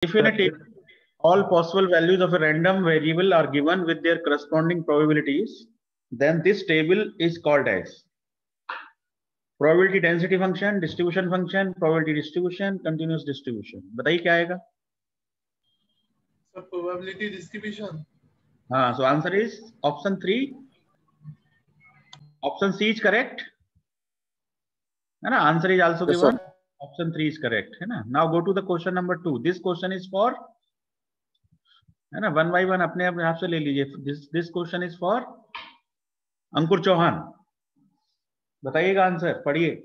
If in a table all possible values of a random variable are given with their corresponding probabilities, then this table is called as probability density function, distribution function, probability distribution, continuous distribution. बताइए क्या आएगा? So probability distribution. हाँ, so answer is option 3. Option C is correct. है ना? Answer is also given. Option 3 is correct. है ना? Now go to the question number 2. This question is for, है ना, 1 by 1 अपने आप से ले लीजिए. This question is for अंकुर चौहान. बताइएगा आंसर, पढ़िए.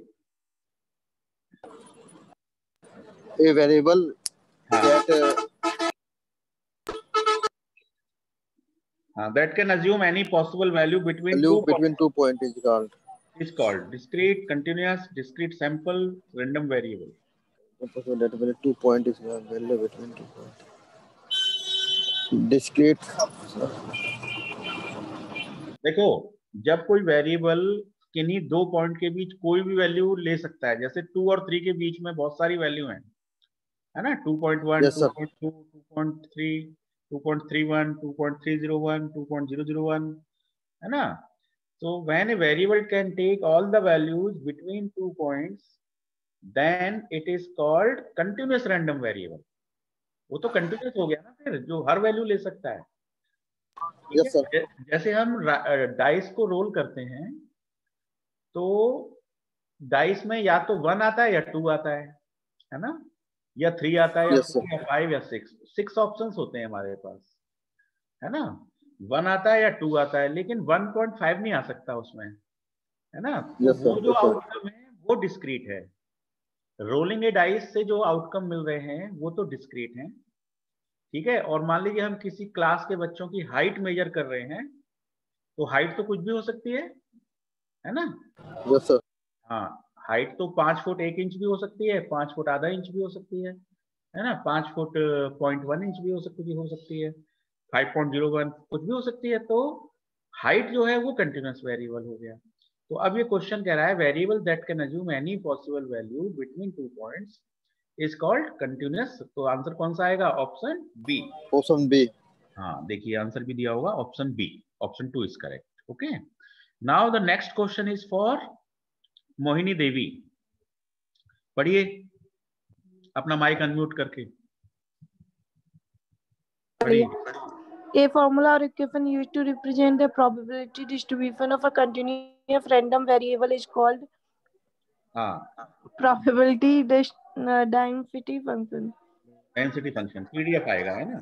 A variable that can assume any possible value between two points is called discrete, continuous, discrete sample, random variable. 2 point is value between 2 points. Discrete. देखो, जब कोई वेरिएबल किन्हीं 2 point के बीच कोई भी value ले सकता है, जैसे 2 और 3 के बीच में बहुत सारी वैल्यू है ना, 2.1, 2.2, 2.3, 2.31, 2.301, 2.001, है ना. So when a variable can take all the values between 2 points, then it is called continuous random variable. वो तो कंटिन्यूस हो गया ना फिर, जो हर वैल्यू ले सकता है. Yes, sir. जैसे हम डाइस को रोल करते हैं, तो डाइस में या तो 1 आता है या 2 आता है ना, या 3 आता है, या 4 या 5 या 6 ऑप्शंस होते हैं हमारे पास, है ना. 1 आता है या 2 आता है, लेकिन 1.5 नहीं आ सकता उसमें, है ना. वो जो आउटकम है वो डिस्क्रीट है. रोलिंग ए डाइस से जो आउटकम मिल रहे हैं वो तो डिस्क्रीट हैं, ठीक है. और मान लीजिए हम किसी क्लास के बच्चों की हाइट मेजर कर रहे हैं, तो हाइट तो कुछ भी हो सकती है ना. Yes sir. हाँ, हाइट तो 5 फुट 1 इंच भी हो सकती है, 5 फुट आधा इंच भी हो सकती है ना, 5 फुट 0.1 इंच भी हो सकती है, 5.01 कुछ भी हो सकती है. तो हाइट जो है वो कंटिन्यूअस वेरिएबल हो गया. तो अब ये क्वेश्चन कह रहा है variable that can assume any possible value between 2 points is called continuous. तो आंसर कौन सा आएगा? Option B. Option B. हाँ, देखिए आंसर भी दिया होगा option B. Option 2 is correct. Okay, now the next question is for Mohini Devi. पढ़िए अपना माइक अनम्यूट करके पढ़िए. A formula or equation used to represent the probability distribution of a continuous random variable is called probability density function. Density function PDF आएगा, है ना,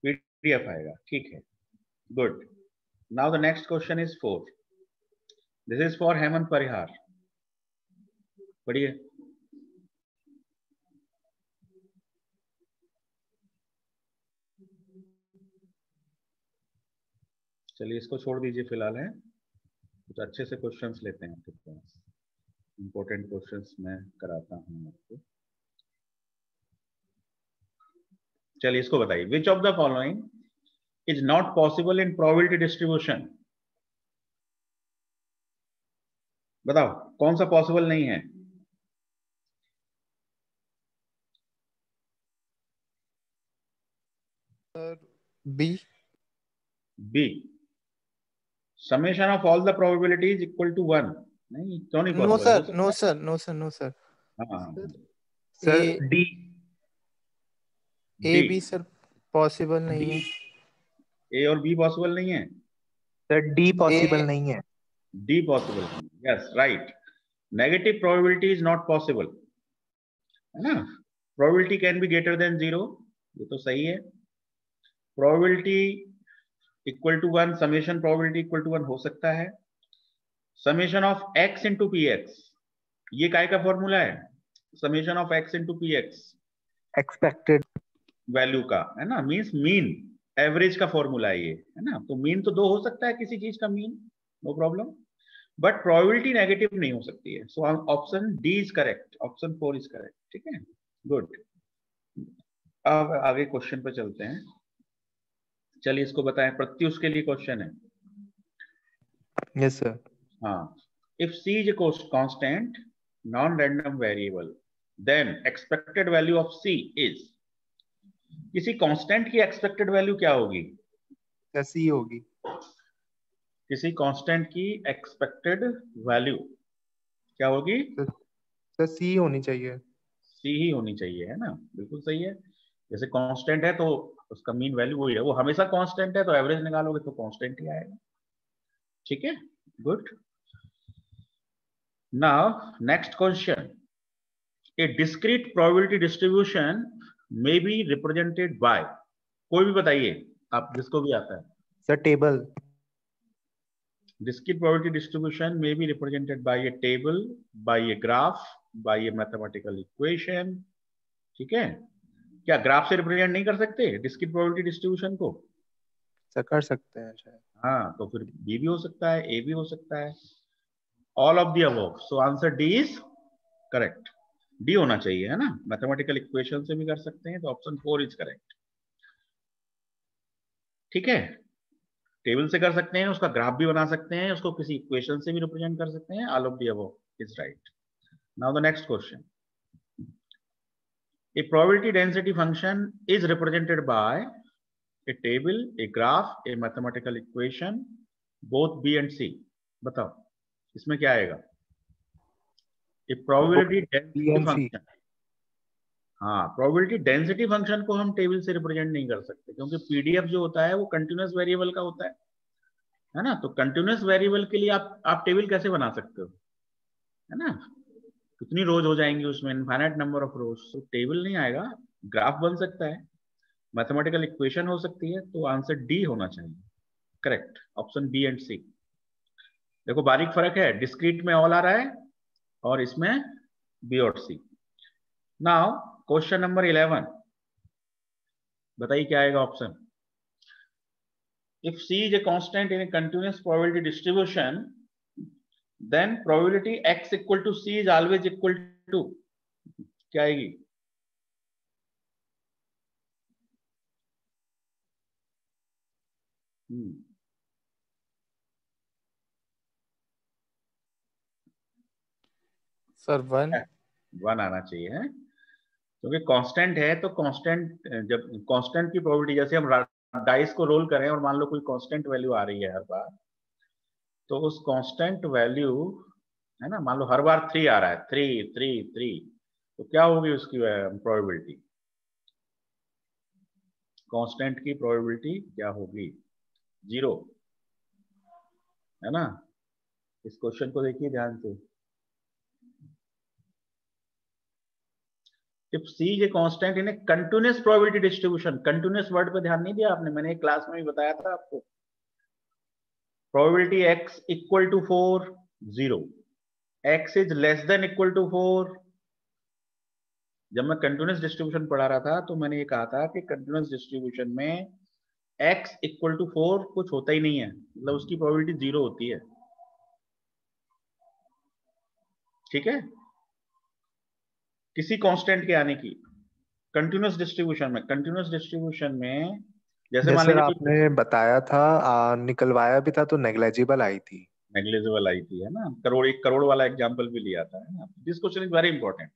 PDF आएगा, ठीक है. Good. Now the next question is 4. This is for Hemant परिहार. पढ़िए. चलिए इसको छोड़ दीजिए फिलहाल, है कुछ अच्छे से क्वेश्चंस लेते हैं आपके पास. इंपॉर्टेंट क्वेश्चंस मैं कराता हूं आपको. चलिए इसको बताइए. Which of the following is not possible in probability distribution? बताओ कौन सा पॉसिबल नहीं है? B. B. Summation of all the probability is equal to 1. नहीं, क्यों नहीं possible? No sir. हाँ sir D. A B sir possible नहीं है. ए और बी पॉसिबल नहीं है सर. डी पॉसिबल नहीं है. D possible. Yes, right. Negative probability is not possible, है ना. Probability can be greater than 0, ये तो सही है. Probability equal to 1, summation probability equal to 1 हो सकता है. Summation of x into p x, ये काय का फॉर्मूला है? Summation of x into p x expected value का, है ना, मींस मीन एवरेज का फॉर्मूला है ये, है ना. तो मीन तो 2 हो सकता है किसी चीज का mean, no problem, but probability negative नहीं हो सकती है. So option D is correct. Option 4 is correct. ठीक है, गुड. अब आगे क्वेश्चन पे चलते हैं. चलिए इसको बताएं. प्रत्युष के लिए क्वेश्चन है. Yes sir. हाँ, if c is a constant non-random variable, then expected value of c is. किसी कांस्टेंट की एक्सपेक्टेड वैल्यू क्या होगी? सी होगी। किसी कांस्टेंट की एक्सपेक्टेड वैल्यू क्या होगी? सर सी होनी चाहिए। सी ही होनी चाहिए, है ना? बिल्कुल सही है। जैसे कांस्टेंट है तो उसका मीन वैल्यू वही है, वो हमेशा कांस्टेंट है तो एवरेज निकालोगे तो कांस्टेंट ही आएगा। ठीक है, good. Now next question, A discrete probability distribution may be represented by, कोई भी बताइए आप जिसको भी आता है। Sir table. Discrete probability distribution may be represented by a table, by a graph, by a mathematical equation. ठीक है, क्या ग्राफ से रिप्रेजेंट नहीं कर सकते डिस्क्रीट प्रोबेबिलिटी डिस्ट्रीब्यूशन को? सर कर सकते हैं शायद। हाँ, तो फिर बी भी हो सकता है, ए भी हो सकता है, all of the above. So answer D is correct. D होना चाहिए, है ना? मैथमेटिकल इक्वेशन से भी कर सकते हैं, तो ऑप्शन 4 इज करेक्ट। ठीक है, टेबल से कर सकते हैं, उसका ग्राफ भी बना सकते हैं, उसको किसी इक्वेशन से भी रिप्रेजेंट कर सकते हैं, all of the above is right. Now the next question, a probability density function is represented by a table, a graph, a mathematical equation, both B and C. बताओ इसमें क्या आएगा? a probability density function। हाँ, probability density function को हम table से represent नहीं कर सकते, क्योंकि पीडीएफ जो होता है वो कंटिन्यूअस वेरिएबल का होता है ना? तो कंटिन्यूअस वेरिएबल के लिए आप टेबल कैसे बना सकते हो, है ना? कितनी रोज हो जाएंगी उसमें, इनफाइनाइट नंबर ऑफ रोज, तो टेबल नहीं आएगा। ग्राफ बन सकता है, मैथमेटिकल इक्वेशन हो सकती है, तो आंसर डी होना चाहिए करेक्ट, ऑप्शन बी एंड सी। देखो बारीक फर्क है, डिस्क्रीट में ऑल आ रहा है और इसमें बी और सी। नाउ क्वेश्चन नंबर 11, बताइए क्या आएगा option. If c is a constant in a continuous probability distribution, then probability x equal to c is always equal to क्या आएगी? सर 1 आना चाहिए, है क्योंकि कांस्टेंट है, तो कांस्टेंट, जब कांस्टेंट की प्रोबेबिलिटी, जैसे हम डाइस को रोल करें और मान लो कोई कांस्टेंट वैल्यू आ रही है हर बार, तो उस कांस्टेंट वैल्यू, है ना, मान लो हर बार 3 आ रहा है, 3 3 3, तो क्या होगी उसकी प्रोबेबिलिटी? कांस्टेंट की प्रोबेबिलिटी क्या होगी? 0, है ना? इस क्वेश्चन को देखिए ध्यान से। If C is a constant in a continuous probability distribution, continuous word पे ध्यान नहीं दिया आपने, मैंने एक क्लास में भी बताया था आपको। Probability x equal to 4, 0, x is less than equal to 4। जब मैं कंटिन्यूअस डिस्ट्रीब्यूशन पढ़ा रहा था तो मैंने ये कहा था कि कंटिन्यूअस डिस्ट्रीब्यूशन में x इक्वल टू 4 कुछ होता ही नहीं है, मतलब उसकी प्रोबेबिलिटी 0 होती है। ठीक है, किसी कांस्टेंट के आने की कंटिन्यूअस डिस्ट्रीब्यूशन में जैसे मान लीजिए आपने बताया था, निकलवाया भी था तो नेग्लेजिबल आई थी। नेग्लिजिबल आई थी, है ना? एक करोड़ वाला एग्जांपल भी लिया था, है ना? This question is very important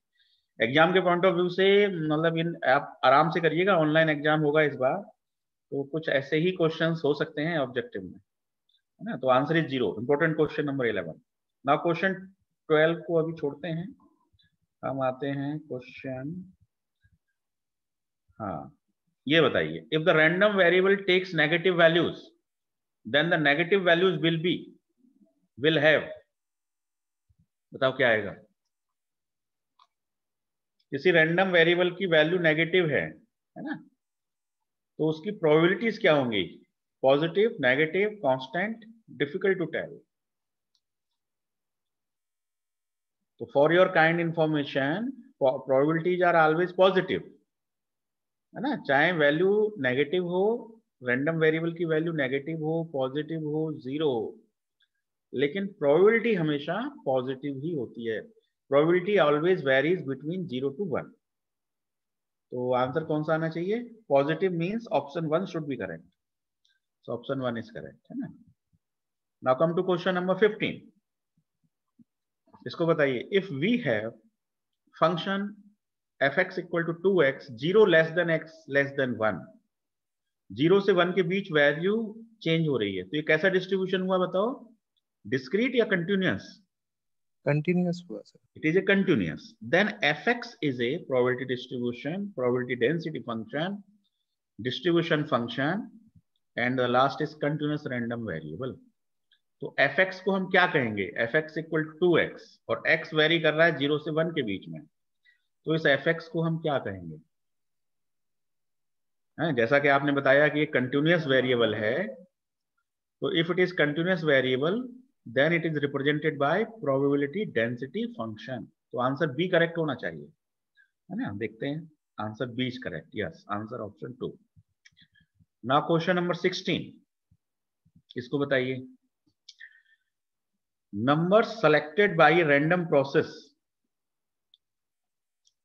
exam के पॉइंट ऑफ व्यू से, मतलब इन आप आराम से करिएगा, ऑनलाइन एग्जाम होगा इस बार, तो कुछ ऐसे ही क्वेश्चंस हो सकते हैं ऑब्जेक्टिव में, है ना? तो answer is 0, important question number 11। Now question 12 को अभी छोड़ते हैं, हम आते हैं क्वेश्चन, हाँ ये बताइए, if the random variable takes negative values then the negative values will have, बताओ क्या आएगा? किसी रैंडम वेरिएबल की वैल्यू नेगेटिव है ना, तो उसकी प्रोबेबिलिटीज क्या होंगी? Positive, negative, constant, difficult to tell. तो for your kind information, probabilities are always positive, है ना? चाहे वैल्यू नेगेटिव हो, रैंडम वेरिएबल की वैल्यू नेगेटिव हो, पॉजिटिव हो, 0 हो, लेकिन प्रोबेबिलिटी हमेशा पॉजिटिव ही होती है। Probability always varies between 0 to 1। तो आंसर कौन सा आना चाहिए? Positive means option 1 should be correct, so option 1 is correct, है ना? Now come to question number 15। इसको बताइए, if we have function fx equal to 2x, 0 less than x less than 1, 0 से 1 के बीच वैल्यू चेंज हो रही है, तो ये कैसा डिस्ट्रीब्यूशन हुआ बताओ? डिस्क्रीट या कंटिन्यूअस? कंटिन्यूअस हुआ sir. It is a continuous. Then fx is a probability distribution, probability density function, distribution function, and the last is continuous random variable. तो fx को हम क्या कहेंगे? fx इक्वल टू 2x, और x very कर रहा है 0 से 1 के बीच में, तो इस fx को हम क्या कहेंगे? जैसा कि आपने बताया कि ये कंटिन्यूअस वेरिएबल है, तो if it is continuous variable then it is represented by probability density function. तो आंसर बी करेक्ट होना चाहिए, है ना? देखते हैं, answer B is correct. Yes, answer option 2. Now question number 16, इसको बताइए. Numbers selected by random process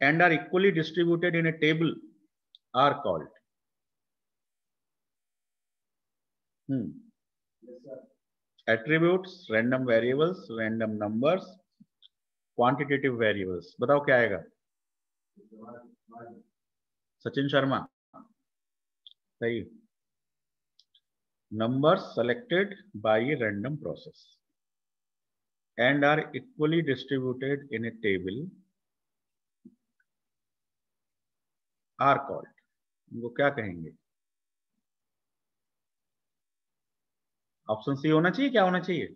and are equally distributed in a table are called. Attributes, random variables, random numbers, quantitative variables. बताओ क्या आएगा? सचिन शर्मा, सही. Numbers selected by a random process and are equally distributed in a table are called. वो क्या कहेंगे? Option C होना चाहिए, क्या होना चाहिए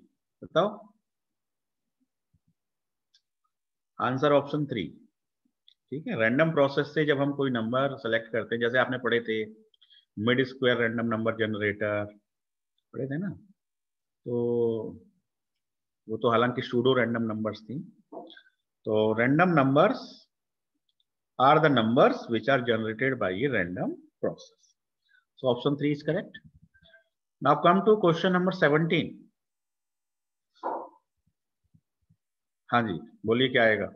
बताओ? Answer option 3. ठीक है, रैंडम प्रोसेस से जब हम कोई नंबर सेलेक्ट करते हैं, जैसे आपने पढ़े थे mid square random number generator पढ़े थे ना, तो वो तो हालांकि सूडो रैंडम नंबर्स थी. तो random numbers are the numbers which are generated by a random process. So option 3 is correct. Now come to question number 17. हाँ जी, बोलिए क्या आएगा?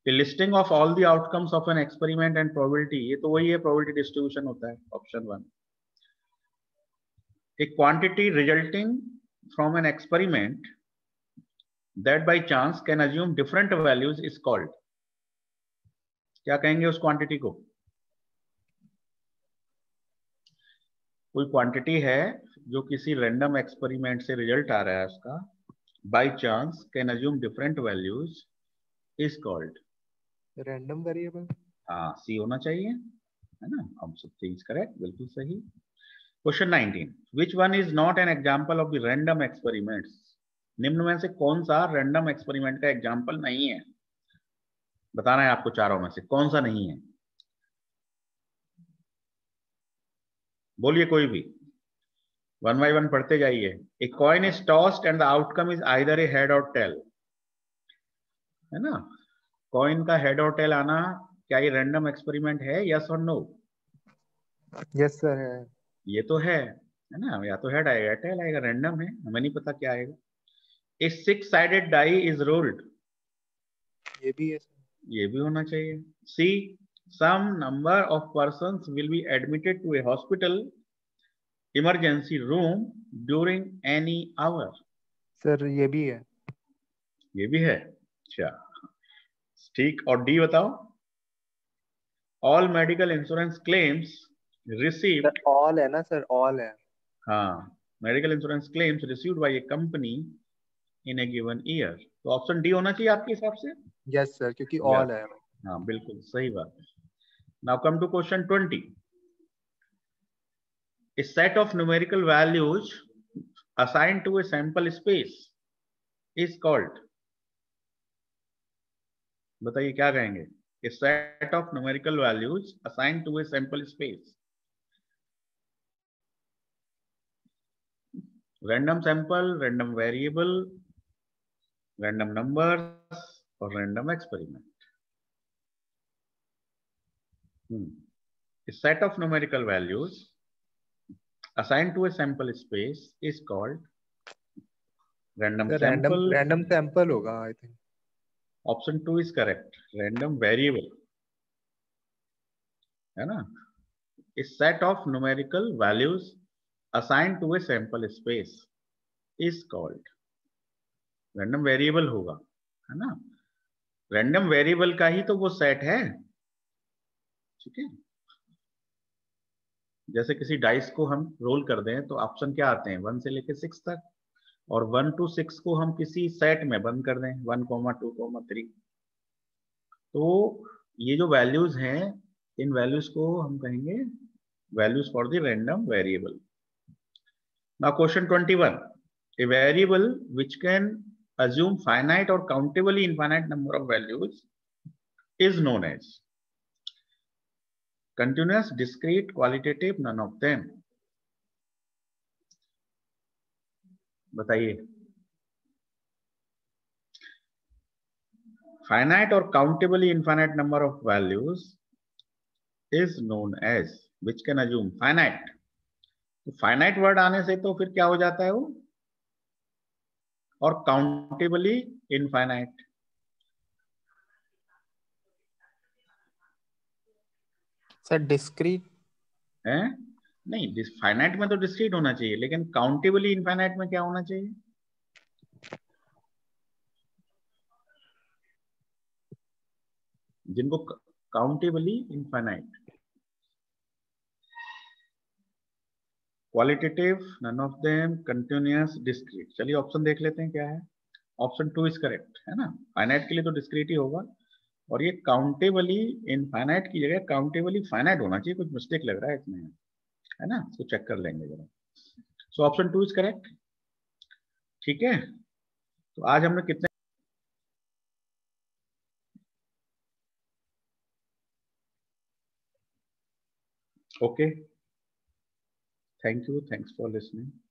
A listing of all the outcomes of an experiment and probability. ये तो वही है, probability distribution होता है. Option 1. A quantity resulting from an experiment that by chance can assume different values is called. क्या कहेंगे उस क्वांटिटी को? कोई क्वांटिटी है जो किसी रैंडम एक्सपेरिमेंट से रिजल्ट आ रहा है, उसका by chance can assume different values is called random variable. हाँ, सी होना चाहिए, है ना? हम सब चीज करेक्ट, बिल्कुल सही. Question 19. Which one is not an example of the random experiments? निम्न में से कौन सा रैंडम एक्सपेरिमेंट का एग्जांपल नहीं है? बताना है आपको चारों में से कौन सा नहीं है. बोलिए कोई भी, 1 by 1 पढ़ते जाइए. A coin is tossed and the outcome is either a head or tail, है ना? कॉइन का हेड और टेल आना क्या ये रैंडम एक्सपेरिमेंट है? यस और नो? यस सर है. ये तो है ना? या तो हेड आएगा टेल आएगा, रैंडम है, हमें नहीं पता क्या आएगा. ए 6-sided डाई इज रोल्ड, ये भी है. ये भी होना चाहिए. सी some number of persons will be admitted to a hospital emergency room during any hour. Sir ये भी है. ये भी है, अच्छा ठीक. और डी बताओ. all medical insurance claims received. All है ना सर? ऑल है. हाँ, medical insurance claims received by a company in a given year. तो ऑप्शन डी होना चाहिए आपके हिसाब से. यस सर, क्योंकि ऑल है. हाँ बिल्कुल सही बात. Now come to question 20. A set of numerical values assigned to a sample space is called. बताइए क्या कहेंगे? A set of numerical values assigned to a sample space. Random sample, random variable, random numbers or random experiment. A set of numerical values assigned to a sample space is called random sample. Random sample होगा I think. Option 2 is correct. Random variable, है ना? A set of numerical values assigned to a sample space is called random variable होगा, है ना? Random variable का ही तो वो set है, ठीक है। जैसे किसी डाइस को हम रोल कर दें तो ऑप्शन क्या आते हैं 1 से लेके 6 तक, और 1 to 6 को हम किसी सेट में बंद कर दें 1, 2, 3। तो ये जो वैल्यूज हैं, इन वैल्यूज को हम कहेंगे values for the random variable. Now question 21, a variable which can assume finite or countably infinite number of values is known as continuous, discrete, qualitative, none of them। बताइए। finite or countably infinite number of values is known as, which can assume finite। तो finite word आने से तो फिर क्या हो जाता है वो, और countably infinite। सर डिस्क्रीट है नहीं, फाइनाइट में तो डिस्क्रीट होना चाहिए, लेकिन काउंटेबली इनफाइनाइट में क्या होना चाहिए? जिनको countably infinite, qualitative, none of them, continuous, discrete. चलिए ऑप्शन देख लेते हैं क्या है। ऑप्शन 2 इज करेक्ट, है ना। फाइनाइट के लिए तो डिस्क्रीट ही होगा, और ये काउंटेबली इनफाइनाइट की जगह काउंटेबली फाइनाइट होना चाहिए, कुछ मिस्टेक लग रहा है इसमें, है ना। इसको चेक कर लेंगे जरा। सो ऑप्शन 2 इज करेक्ट, ठीक है। तो आज हमने कितने okay, thank you, thanks for listening.